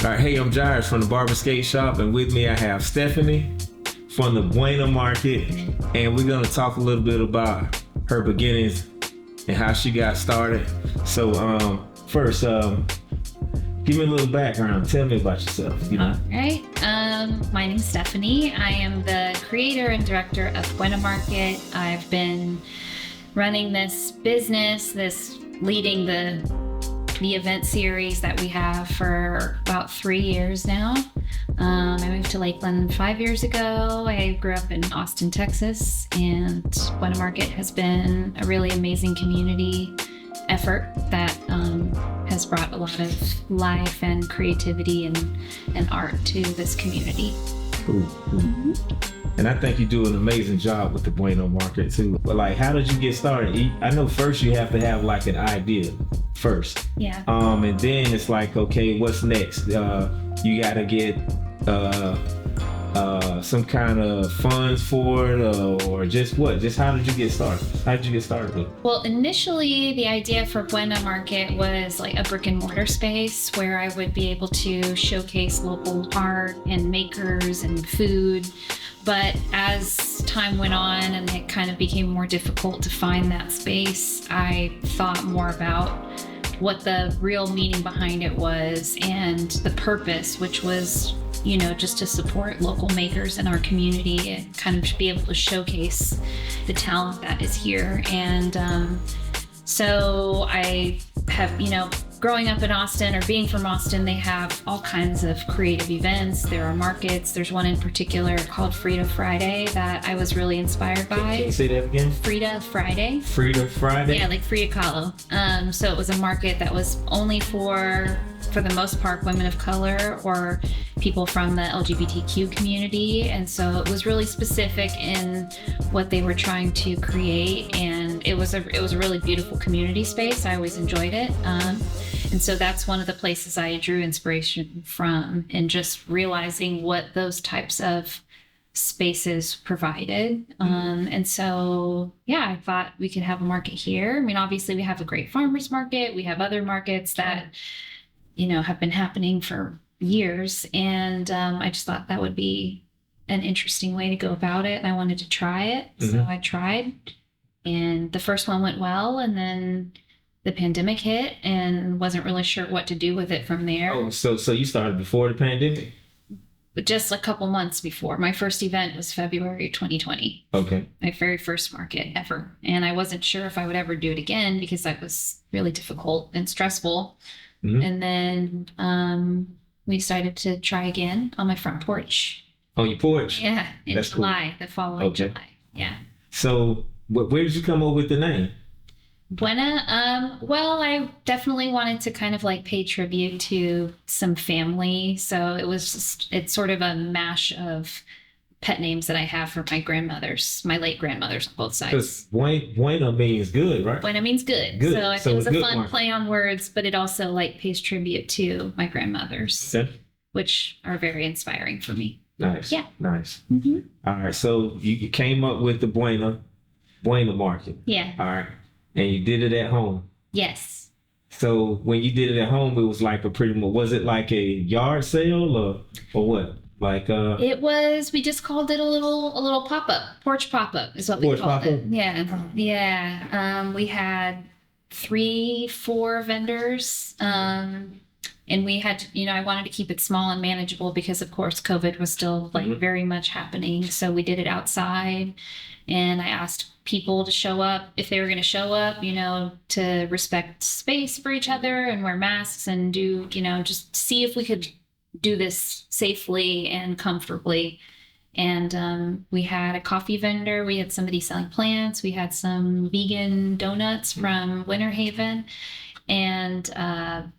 All right, hey, I'm Jairus from the Barber Skate Shop, and with me I have Stephanie from the Buena Market, and we're gonna talk a little bit about her beginnings and how she got started. So, first, give me a little background. Tell me about yourself. All right. My name's Stephanie. I am the creator and director of Buena Market. I've been running this business, leading the event series that we have for about 3 years now. I moved to Lakeland 5 years ago. I grew up in Austin, Texas, and Buena Market has been a really amazing community effort that has brought a lot of life and creativity and art to this community. Cool. Mm-hmm. And I think you do an amazing job with the Buena Market too. But like, how did you get started? I know first you have to have like an idea first. Yeah. And then it's like, okay, what's next? You gotta get some kind of funds for it, or just what? Just how did you get started? How did you get started with it? Well, initially the idea for Buena Market was like a brick and mortar space where I would be able to showcase local art and makers and food. But as time went on and it kind of became more difficult to find that space, I thought more about what the real meaning behind it was and the purpose, which was, you know, just to support local makers in our community and kind of be able to showcase the talent that is here. And so I have, you know, growing up in Austin or being from Austin, they have all kinds of creative events. There are markets. There's one in particular called Frida Friday that I was really inspired by. Can you say that again? Frida Friday. Frida Friday? Yeah, like Frida Kahlo. So it was a market that was only for the most part, women of color or people from the LGBTQ community. And so it was really specific in what they were trying to create. And it was a really beautiful community space. I always enjoyed it. And so that's one of the places I drew inspiration from, and just realizing what those types of spaces provided. And so, yeah, I thought we could have a market here. I mean, obviously we have a great farmers market. We have other markets that, you know, have been happening for years. And I just thought that would be an interesting way to go about it. And I wanted to try it. Mm-hmm. So I tried, and the first one went well. And then the pandemic hit and wasn't really sure what to do with it from there. Oh, so you started before the pandemic? Just a couple months before. My first event was February 2020. Okay. My very first market ever. And I wasn't sure if I would ever do it again because that was really difficult and stressful. Mm-hmm. And then we decided to try again on my front porch. On your porch? Yeah, in That's July, cool. The following July. Yeah. So where did you come up with the name? Buena, well, I definitely wanted to kind of like pay tribute to some family. So it's sort of a mash of pet names that I have for my grandmothers, my late grandmothers on both sides. Because Buena means good, right? Buena means good. Good. So I think it was a fun market. Play on words, but it also like pays tribute to my grandmothers, okay, which are very inspiring for me. Nice. Yeah. Nice. Mm-hmm. All right. So you came up with the Buena Market. Yeah. All right. And you did it at home. Yes. So when you did it at home, it was like was it like a yard sale or what? Like it was, we just called it a little pop-up, porch pop-up is what we called it. Yeah. Yeah. We had 3-4 vendors. And we had to, you know, I wanted to keep it small and manageable because of course COVID was still like mm-hmm. very much happening. So we did it outside, and I asked people to show up if they were going to show up, you know, to respect space for each other and wear masks and do, you know, just see if we could do this safely and comfortably. And we had a coffee vendor. We had somebody selling plants. We had some vegan donuts from Winter Haven. And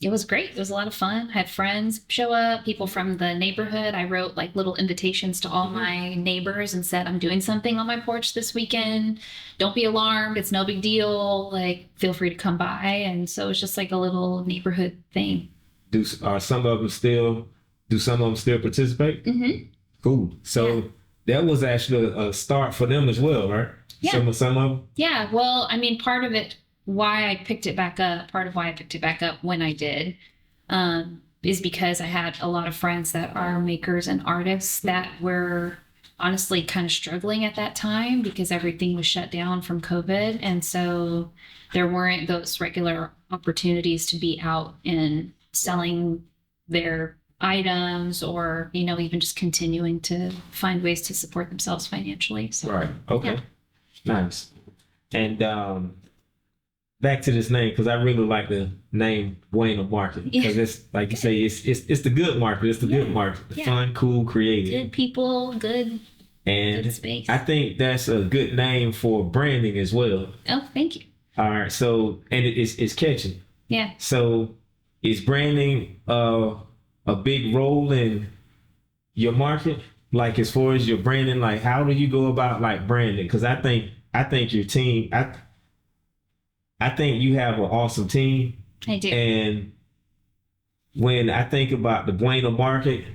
it was great. It was a lot of fun. I had friends show up, people from the neighborhood. I wrote like little invitations to all my neighbors and said, I'm doing something on my porch this weekend. Don't be alarmed. It's no big deal. Like, feel free to come by. And so it's just like a little neighborhood thing. Do some of them still participate? Mm-hmm. Cool. So that was actually a start for them as well, right? Yeah. Some of them? Yeah. Well, I mean, part of why I picked it back up when I did, is because I had a lot of friends that are makers and artists that were honestly kind of struggling at that time because everything was shut down from COVID. And so there weren't those regular opportunities to be out and selling their items or, even just continuing to find ways to support themselves financially. So, right. Okay. Yeah. Nice. And back to this name, because I really like the name Buena Market, because it's like you say, it's the good market. It's the good market. The fun, cool, creative. Good people, good space. I think that's a good name for branding as well. Oh, thank you. All right. So, and it's catchy. Yeah. So is branding a big role in your market? Like as far as your branding, like how do you go about like branding? Because I think your team, I think you have an awesome team. I do. And when I think about the Buena Market,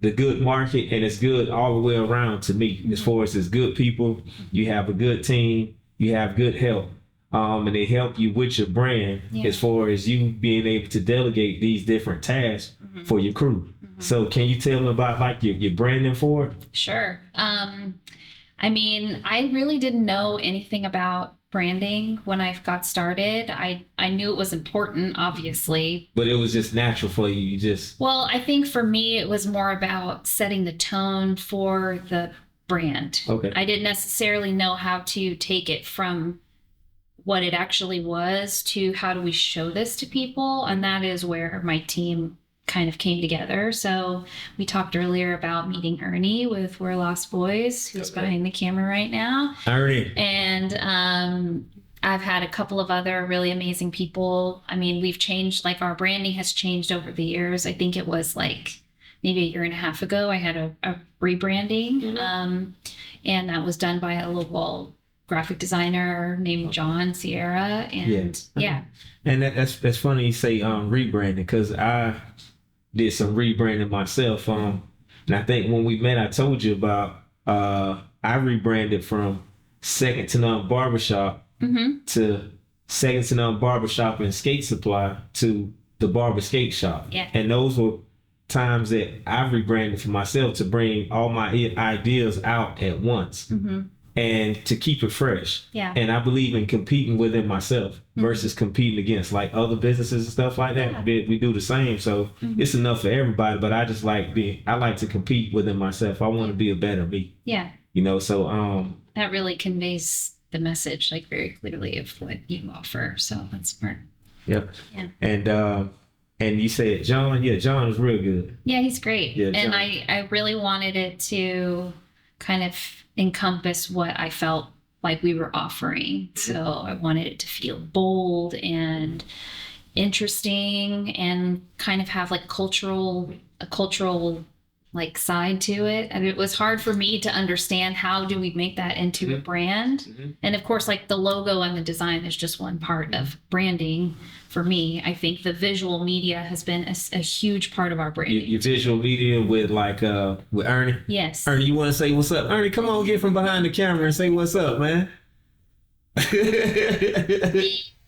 the good market, and it's good all the way around to me. As far as it's good people, you have a good team, you have good help. And they help you with your brand as far as you being able to delegate these different tasks for your crew. So can you tell them about like your branding for it? Sure. I mean, I really didn't know anything about branding when I got started. I knew it was important, obviously. But it was just natural for you. Well, I think for me, it was more about setting the tone for the brand. Okay. I didn't necessarily know how to take it from what it actually was to how do we show this to people. And that is where my team kind of came together. So we talked earlier about meeting Ernie with We're Lost Boys, who's behind the camera right now. Ernie. And I've had a couple of other really amazing people. I mean, we've changed, like our branding has changed over the years. I think it was like maybe a year and a half ago, I had a rebranding. And that was done by a local graphic designer named John Sierra. And And that's funny you say rebranding, because I did some rebranding myself. And I think when we met, I told you about I rebranded from Second to None Barbershop to Second to None Barbershop and Skate Supply to the Barber Skate Shop. Yeah. And those were times that I rebranded for myself to bring all my ideas out at once. And to keep it fresh. Yeah. And I believe in competing within myself versus competing against like other businesses and stuff like that. Yeah. We do the same. So it's enough for everybody, but I just like I like to compete within myself. I want to be a better me. Yeah. So that really conveys the message like very clearly of what you offer. So that's smart. Yep. Yeah. And you said John. Yeah, John is real good. Yeah, he's great. Yeah, and I really wanted it to kind of encompass what I felt like we were offering. So I wanted it to feel bold and interesting and kind of have like a cultural like side to it. And it was hard for me to understand how do we make that into a brand. And of course, like the logo and the design is just one part of branding. For me, I think the visual media has been a huge part of our branding. Your visual media with like with Ernie. Yes. Ernie, you want to say what's up? Ernie, come on, get from behind the camera and say what's up, man.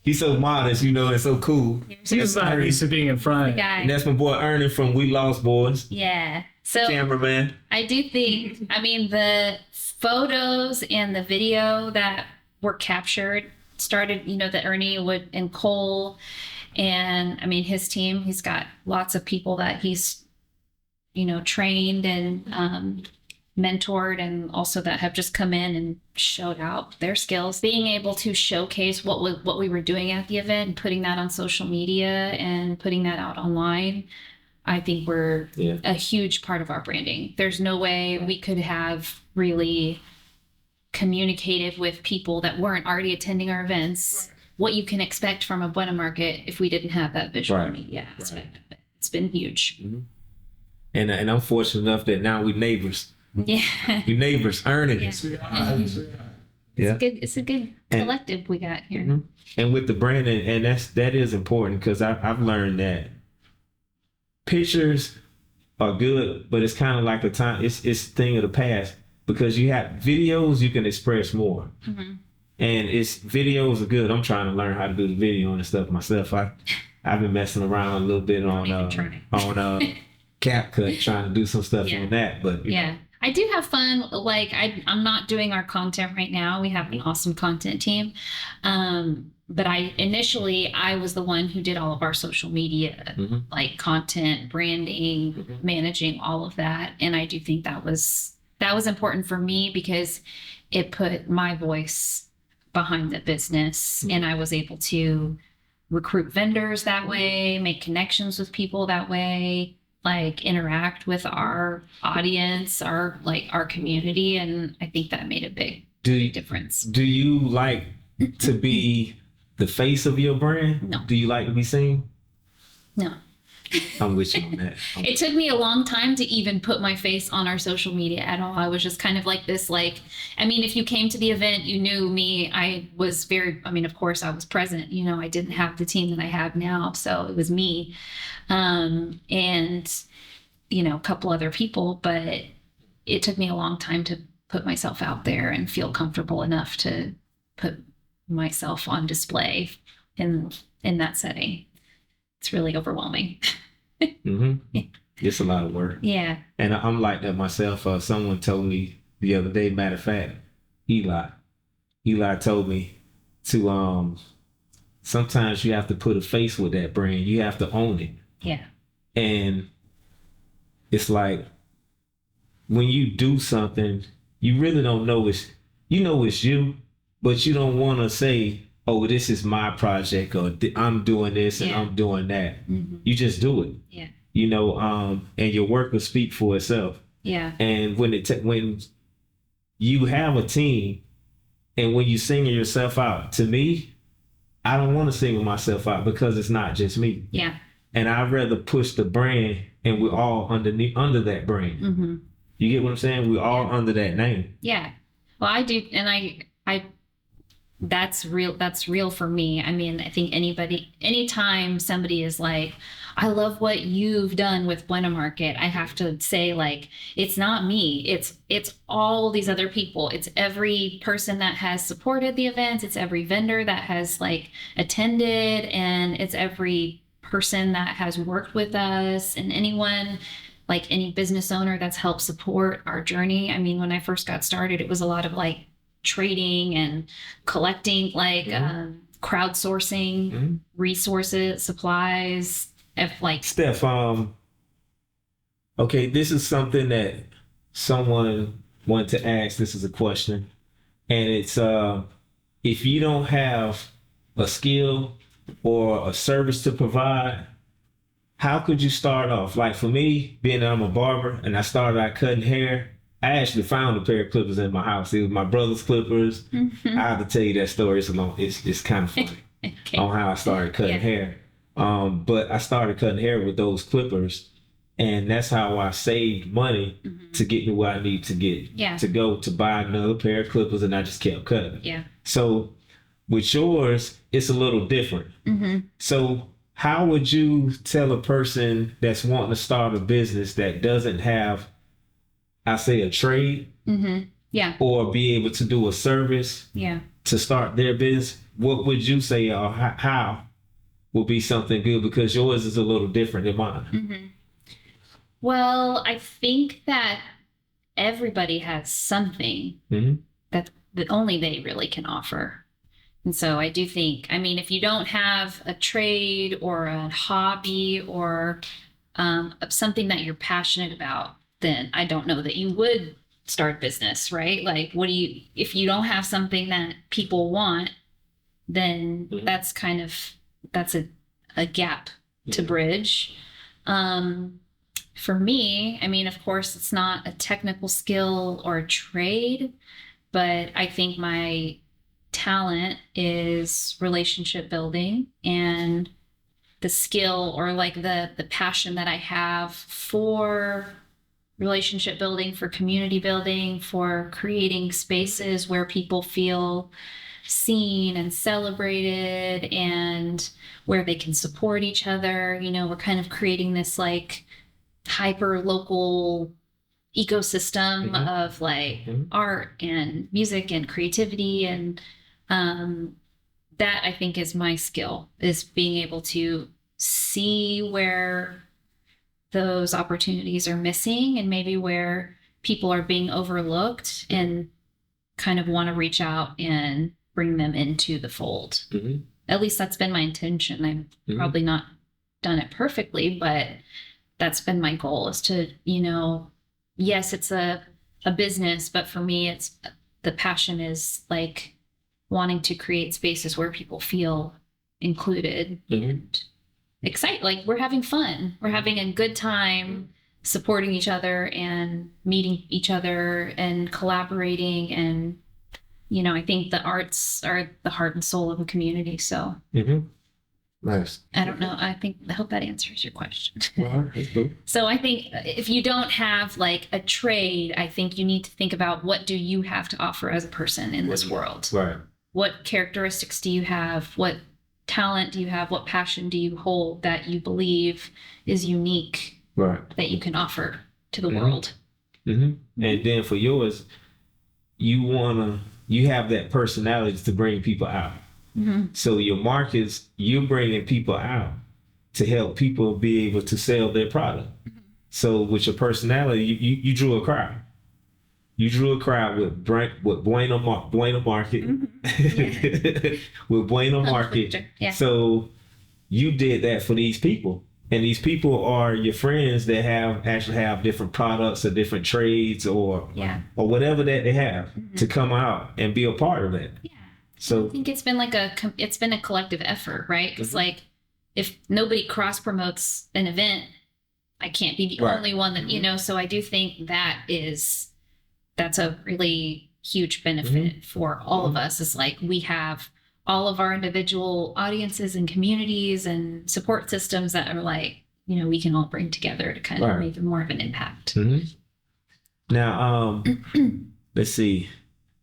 He's so modest, and so cool. He's not used to being in front. And that's my boy Ernie from We Lost Boys. Yeah. So cameraman. I do think, I mean, the photos and the video that were captured started, that Ernie and Cole, and I mean his team, he's got lots of people that he's, trained and mentored, and also that have just come in and showed out their skills. Being able to showcase what we were doing at the event and putting that on social media and putting that out online, I think we're a huge part of our branding. There's no way we could have really communicated with people that weren't already attending our events what you can expect from a Buena Market if we didn't have that visual media aspect of it. It's been huge. And I'm fortunate enough that now we neighbors. Yeah. We neighbors, Ernie. Yeah. It's a good collective we got here. And with the branding, and that is important, because I've learned that pictures are good, but it's kind of like it's a thing of the past, because you have videos, you can express more. And videos are good. I'm trying to learn how to do the video and stuff myself. I've been messing around a little bit on CapCut, trying to do some stuff on that. But yeah, I do have fun. Like I'm not doing our content right now. We have an awesome content team. But initially I was the one who did all of our social media, like content, branding, managing all of that. And I do think that was important for me because it put my voice behind the business, and I was able to recruit vendors that way, make connections with people that way, like interact with our audience, our community. And I think that made a big difference. Do you like to be the face of your brand? No. Do you like to be seen? No. I'm with you on that. It took me a long time to even put my face on our social media at all. I was just kind of like this, if you came to the event, you knew me. I was of course I was present. I didn't have the team that I have now. So it was me and, a couple other people, but it took me a long time to put myself out there and feel comfortable enough to put myself on display in that setting. It's really overwhelming. It's a lot of work. Yeah. And I'm like that myself. Someone told me the other day, matter of fact, Eli told me to sometimes you have to put a face with that brand. You have to own it. Yeah. And it's like when you do something, you really don't know it's you, but you don't want to say, oh, this is my project, or I'm doing this and I'm doing that. You just do it. Yeah. And your work will speak for itself. Yeah. And when you have a team, and when you single yourself out, to me, I don't want to single myself out because it's not just me. Yeah. And I'd rather push the brand, and we're all under that brand. You get what I'm saying? We're all under that name. Yeah. Well, I do, and I that's real for me. I think anytime somebody is like, I love what you've done with Buena Market, I have to say, it's not me. It's all these other people. It's every person that has supported the events. It's every vendor that has attended, and it's every person that has worked with us, and anyone, any business owner that's helped support our journey. When I first got started, it was a lot of trading and collecting, crowdsourcing resources, supplies. Steph, okay, this is something that someone wanted to ask. This is a question, and it's if you don't have a skill or a service to provide, how could you start off? Like for me, being that I'm a barber and I started out cutting hair, I actually found a pair of clippers in my house. It was my brother's clippers. I have to tell you that story. It's kind of funny on how I started cutting hair. But I started cutting hair with those clippers, and that's how I saved money to get me where I need to get to go to buy another pair of clippers, and I just kept cutting. Yeah. So with yours, it's a little different. So how would you tell a person that's wanting to start a business that doesn't have, I say, a trade, or be able to do a service, to start their business? What would you say, or how will be something good? Because yours is a little different than mine. Well, I think that everybody has something that only they really can offer. And so I do think, if you don't have a trade or a hobby or something that you're passionate about, then I don't know that you would start business, right? If you don't have something that people want, then that's a gap to bridge. For me, of course, it's not a technical skill or a trade, but I think my talent is relationship building, and the skill or the passion that I have for relationship building, for community building, for creating spaces where people feel seen and celebrated, and where they can support each other. We're kind of creating this hyper local ecosystem of art and music and creativity, and that I think is my skill, is being able to see where those opportunities are missing and maybe where people are being overlooked and kind of want to reach out and bring them into the fold. Mm-hmm. At least that's been my intention. I've probably not done it perfectly, but that's been my goal, is to, yes, it's a business, but for me, it's the passion is like wanting to create spaces where people feel included and excited. Like we're having fun. We're having a good time supporting each other and meeting each other and collaborating. And, I think the arts are the heart and soul of a community. So nice. I don't know. I hope that answers your question. Well, that's good. So I think if you don't have like a trade, I think you need to think about, what do you have to offer as a person in this world? Right. What characteristics do you have? What talent do you have? What passion do you hold that you believe is unique, right, that you can offer to the world? And then for yours, you have that personality to bring people out. So your markets, you're bringing people out to help people be able to sell their product. So with your personality, you drew a crowd. You drew a crowd with Buena Market. With Buena Market. Yeah. So you did that for these people. And these people are your friends that actually have different products or different trades or whatever that they have to come out and be a part of it. Yeah. So I think it's been a collective effort, right? Because like if nobody cross promotes an event, I can't be the only one that, so I do think that's a really huge benefit for all of us, is like we have all of our individual audiences and communities and support systems that are like, we can all bring together to kind of make more of an impact. Now, let's see.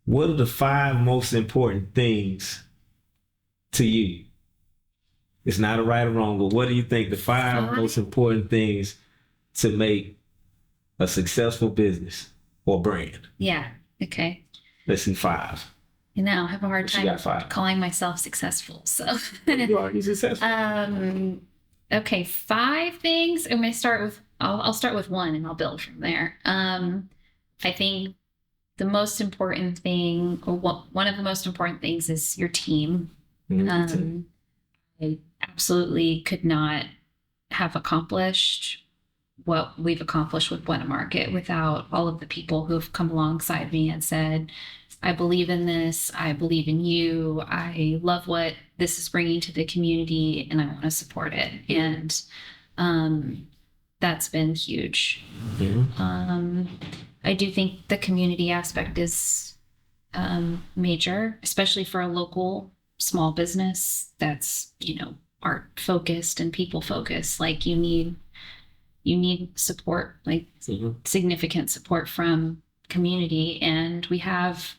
What are the 5 most important things to you? It's not a right or wrong, but what do you think the 5 most important things to make a successful business or brand? Yeah. Okay. Let's see, 5. I have a hard time calling myself successful. So you are successful. Okay, 5 things. I'm going to start with. I'll start with 1 and I'll build from there. I think the most important thing, or one of the most important things, is your team. I absolutely could not have accomplished what we've accomplished with Buena Market without all of the people who've come alongside me and said, I believe in this. I believe in you. I love what this is bringing to the community and I want to support it. And that's been huge. I do think the community aspect is major, especially for a local small business that's, art focused and people focused. Like you need support, like significant support from community. And we have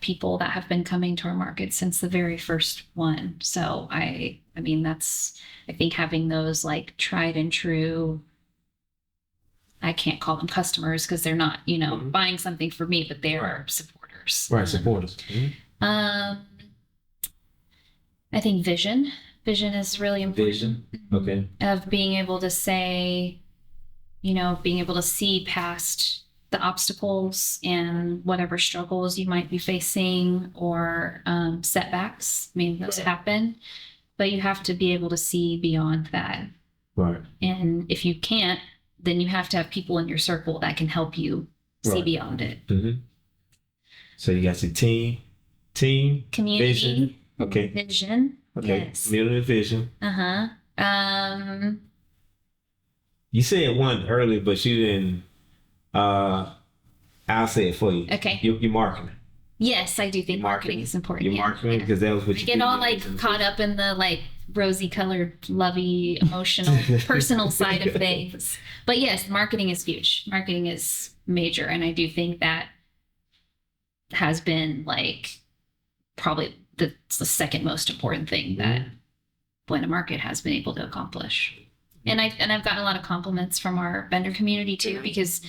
people that have been coming to our market since the very first one. So I think having those like tried and true, I can't call them customers because they're not, buying something for me, but they are supporters. Right, supporters. I think vision is really important. Vision, okay. Of being able to say, being able to see past the obstacles and whatever struggles you might be facing or setbacks. Those happen, but you have to be able to see beyond that. Right. And if you can't, then you have to have people in your circle that can help you see beyond it. So you got your team, community, vision. Okay. Vision. Okay. Yes. Community, vision. You said 1 earlier, but you didn't. I'll say it for you. Okay. Your marketing. Yes, I do think marketing is important. Your marketing, because that was what you get all caught up in the rosy colored, lovey, emotional, personal side of things. But yes, marketing is huge. Marketing is major. And I do think that has been probably the second most important thing that Buena Market has been able to accomplish. And I've gotten a lot of compliments from our vendor community too, because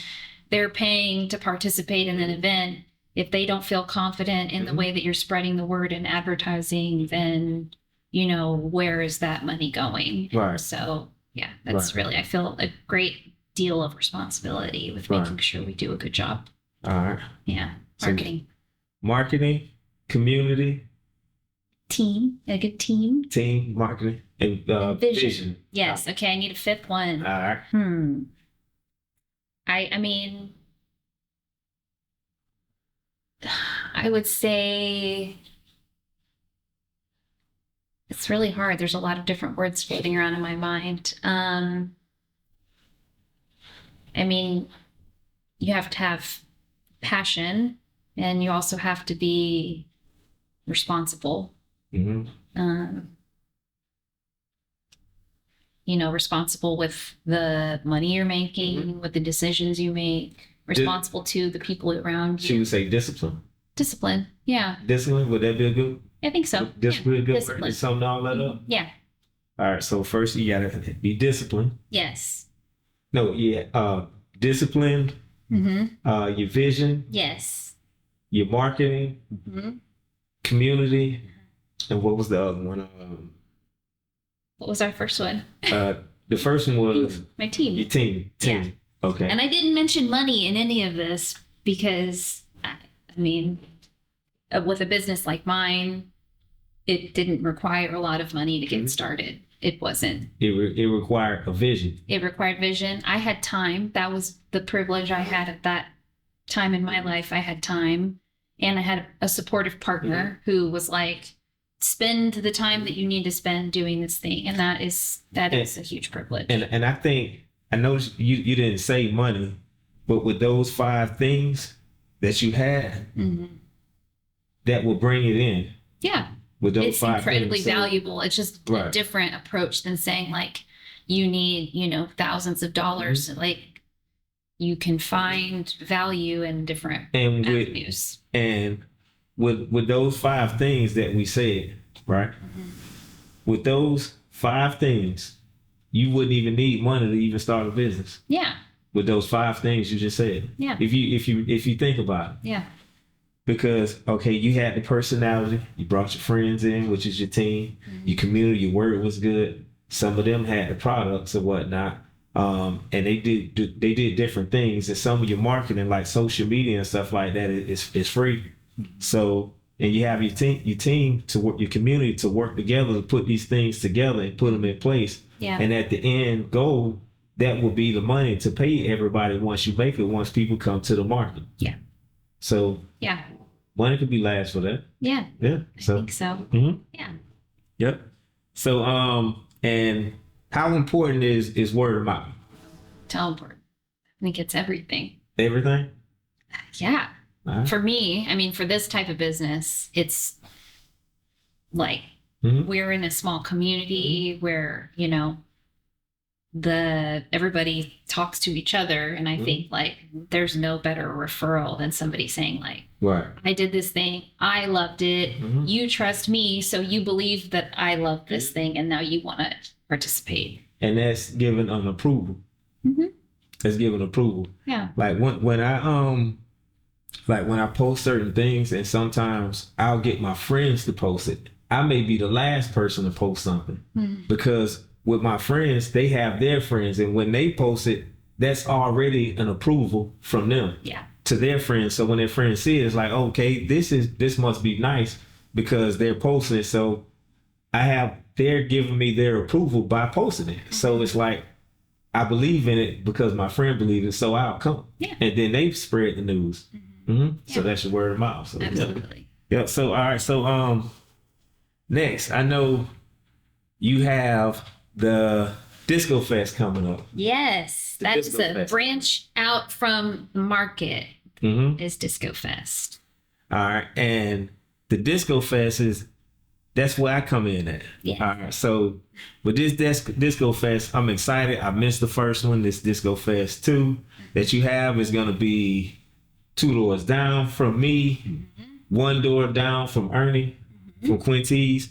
they're paying to participate in an event. If they don't feel confident in the way that you're spreading the word and advertising, then where is that money going? Right. So yeah, that's really, I feel a great deal of responsibility with making sure we do a good job. All right. Yeah. Marketing. So, marketing, community. Team, a good team. Team, marketing, and vision. Yes. Okay. I need a fifth one. All right. I mean, I would say it's really hard. There's a lot of different words floating around in my mind. I mean, you have to have passion, and you also have to be responsible. Responsible with the money you're making, with the decisions you make, responsible to the people around you. She would say discipline. Discipline, yeah. Discipline, would that be a good? I think so. Discipline, good word to sum all that up? Yeah. All right, so first you gotta be disciplined. Yes. No, yeah, disciplined. Your vision. Yes. Your marketing. Community. And what was the other one? What was our first one? The first one was my team. Your team. Yeah. Okay. And I didn't mention money in any of this because, I mean, with a business like mine, it didn't require a lot of money to get started. It wasn't. It required a vision. It required vision. I had time. That was the privilege I had at that time in my life. I had time, and I had a supportive partner who was like, spend the time that you need to spend doing this thing. And that is a huge privilege. And I know you didn't say money, but with those 5 things that you had, that will bring it in. Yeah. With those it's 5 incredibly things, valuable. It's just a different approach than saying like, you need, thousands of dollars. Like you can find value in different avenues. With those 5 things that we said, right? With those 5 things, you wouldn't even need money to even start a business. Yeah. With those 5 things you just said. Yeah. If you think about it. Yeah. Because you had the personality, you brought your friends in, which is your team, your community, your word was good. Some of them had the products or whatnot. And they did different things. And some of your marketing, like social media and stuff like that, is free. So, and you have your team to work, your community to work together to put these things together and put them in place. Yeah. And at the end goal, that will be the money to pay everybody once you make it, once people come to the market. Yeah. So yeah, money could be last for that. Yeah. Yeah. So, I think so. Yeah. Yep. So, and how important is word of mouth? It's all important. I think it's everything. Everything? Yeah. For me, I mean, for this type of business, it's like we're in a small community where, everybody talks to each other. And I think like there's no better referral than somebody saying like, right, I did this thing. I loved it. You trust me. So you believe that I love this thing. And now you want to participate. And that's given an approval. That's given approval. Yeah. Like when I post certain things, and sometimes I'll get my friends to post it. I may be the last person to post something because with my friends, they have their friends, and when they post it, that's already an approval from them to their friends. So when their friends see it, it's like, okay, this must be nice because they're posting it. So they're giving me their approval by posting it. So it's like, I believe in it because my friend believed it, so I'll come. Yeah. And then they spread the news. So that's your word of mouth. So, absolutely. Yeah. So all right. So next, I know you have the Disco Fest coming up. Yes, that's a branch out from Market. Is Disco Fest. All right, and the Disco Fest that's where I come in at. Yeah. All right. So with this Disco Fest, I'm excited. I missed the first one. This Disco Fest 2 that you have is gonna be 2 doors down from me, 1 door down from Ernie, from Quinty's.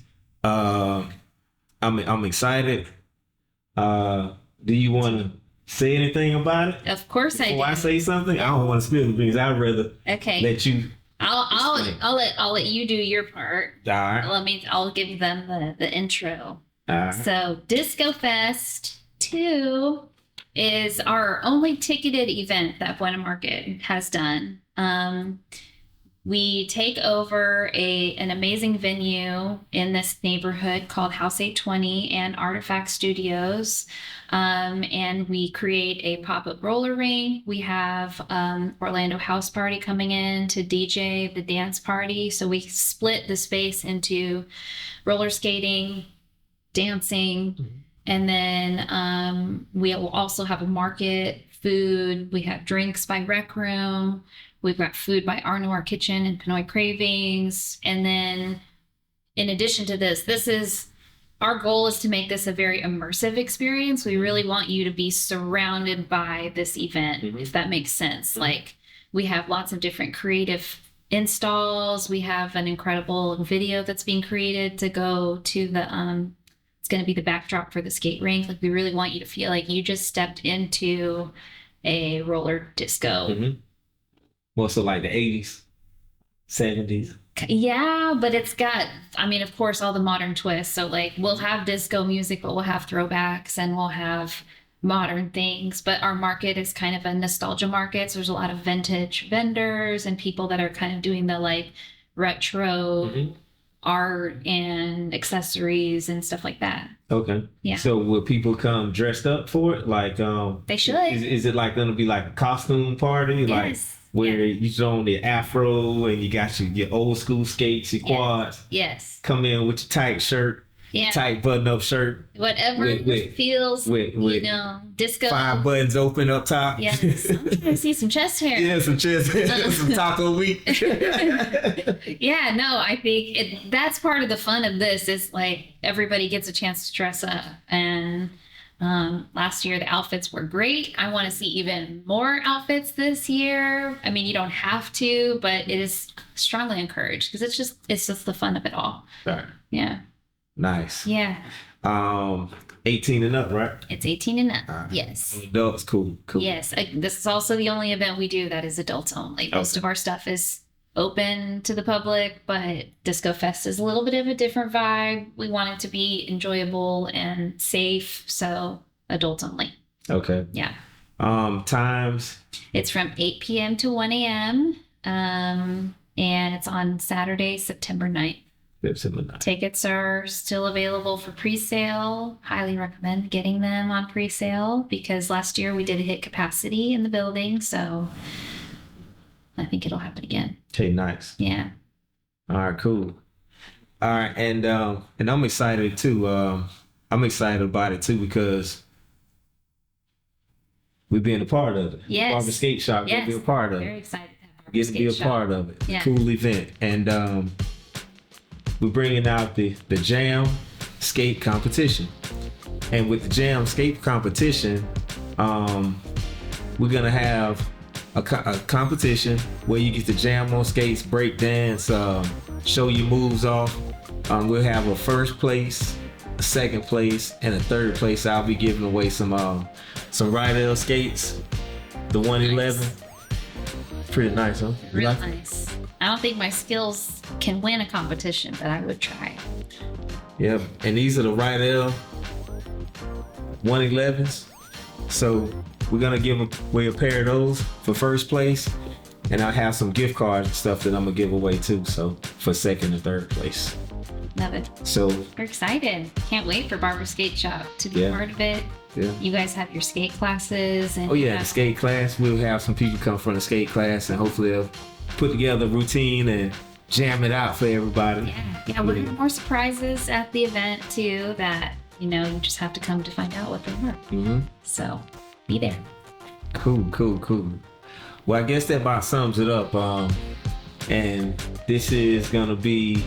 I'm excited. Do you want to say anything about it? Of course I do. Before I say something, I don't want to spill the beans. I'd rather let you I'll let you do your part. All right. I'll give them the intro. All right. So Disco Fest 2 is our only ticketed event that Buena Market has done. We take over an amazing venue in this neighborhood called Haus820 and Artifact Studios. And we create a pop-up roller rink. We have Orlando House Party coming in to DJ the dance party. So we split the space into roller skating, dancing, and then we will also have a market, food. We have drinks by Rec Room. We've got food by Our Noir Kitchen and Pinoy Cravings. And then in addition to this, our goal is to make this a very immersive experience. We really want you to be surrounded by this event, if that makes sense. Like, we have lots of different creative installs. We have an incredible video that's being created to go to it's going to be the backdrop for the skate rink. Like, we really want you to feel like you just stepped into a roller disco. Well, so like the 80s, 70s. Yeah, but it's got, of course, all the modern twists. So like, we'll have disco music, but we'll have throwbacks and we'll have modern things. But our market is kind of a nostalgia market. So there's a lot of vintage vendors and people that are kind of doing the like retro art and accessories and stuff like that. Okay. Yeah. So will people come dressed up for it? Like, they should. Is it like going to be like a costume party? Yes. Like, where you throw on the afro and you got your old school skates, your quads. Yes. Come in with your tight shirt, tight button-up shirt. Whatever feels, disco. 5 buttons open up top. Yes. I'm trying to see some chest hair. Yeah, some chest hair, some taco meat. Yeah, no, I think that's part of the fun of this is like everybody gets a chance to dress up. And last year the outfits were great. I want to see even more outfits this year. You don't have to, but it is strongly encouraged because it's just the fun of it all. Right. Yeah. Nice. Yeah. 18 and up, right? It's 18 and up. Yes. Adults, cool. Yes. This is also the only event we do that is adults only. Most of our stuff is open to the public, but Disco Fest is a little bit of a different vibe. We want it to be enjoyable and safe, so adults only. Okay. Yeah. Times? It's from 8 p.m. to 1 a.m. And it's on Saturday, September 9th. Tickets are still available for pre-sale. Highly recommend getting them on pre-sale because last year we did hit capacity in the building, so I think it'll happen again. Okay, nice. Yeah. All right, cool. All right, and I'm excited too. I'm excited about it too because we're being a part of it. Yes. Barber Skate Shop, we're be a part of it. Very excited to have Barber Get to be a part of it. Yeah. Cool event, and we're bringing out the Jam Skate Competition, and with the Jam Skate Competition, we're gonna have a competition where you get to jam on skates, break dance, show your moves off. We'll have a first place, a second place, and a third place. I'll be giving away some Rydell skates, the 111. Nice. Pretty nice, huh? Real nice. I don't think my skills can win a competition, but I would try. Yeah, and these are the Rydell 111s. So we're gonna give away a pair of those for first place, and I'll have some gift cards and stuff that I'm gonna give away too. So for second and third place. Love it. So we're excited. Can't wait for Barber Skate Shop to be part of it. Yeah. You guys have your skate classes and the skate class. We'll have some people come from the skate class, and hopefully they'll put together a routine and jam it out for everybody. Yeah. We're having more surprises at the event too that you just have to come to find out what they are. So be there. Cool. Well, I guess that about sums it up. And this is gonna be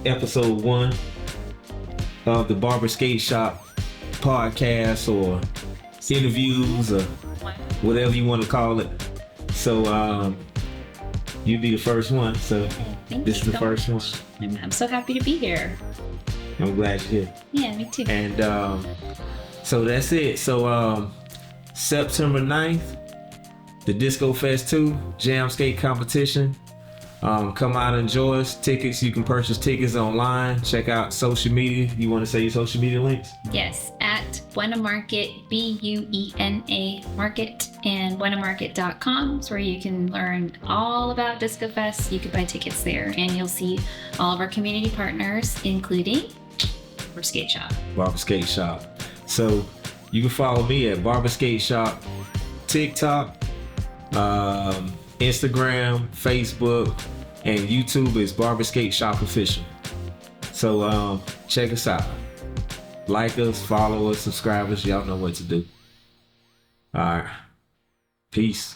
episode 1 of the Barber Skate Shop podcast or interviews or whatever you want to call it. So you'll be the first one. So this is the first one. I'm so happy to be here. I'm glad you're here. Yeah, me too. And so that's it. So September 9th, the Disco Fest 2 Jam Skate Competition. Come out and enjoy us. Tickets, you can purchase tickets online. Check out social media. You want to say your social media links? Yes, at Buena Market, Buena Market, and buenamarket.com is where you can learn all about Disco Fest. You can buy tickets there, and you'll see all of our community partners, including Barber Skate Shop. Barber Skate Shop. So you can follow me at Barber Skate Shop, TikTok, Instagram, Facebook, and YouTube is Barber Skate Shop Official. So check us out. Like us, follow us, subscribe us. Y'all know what to do. All right. Peace.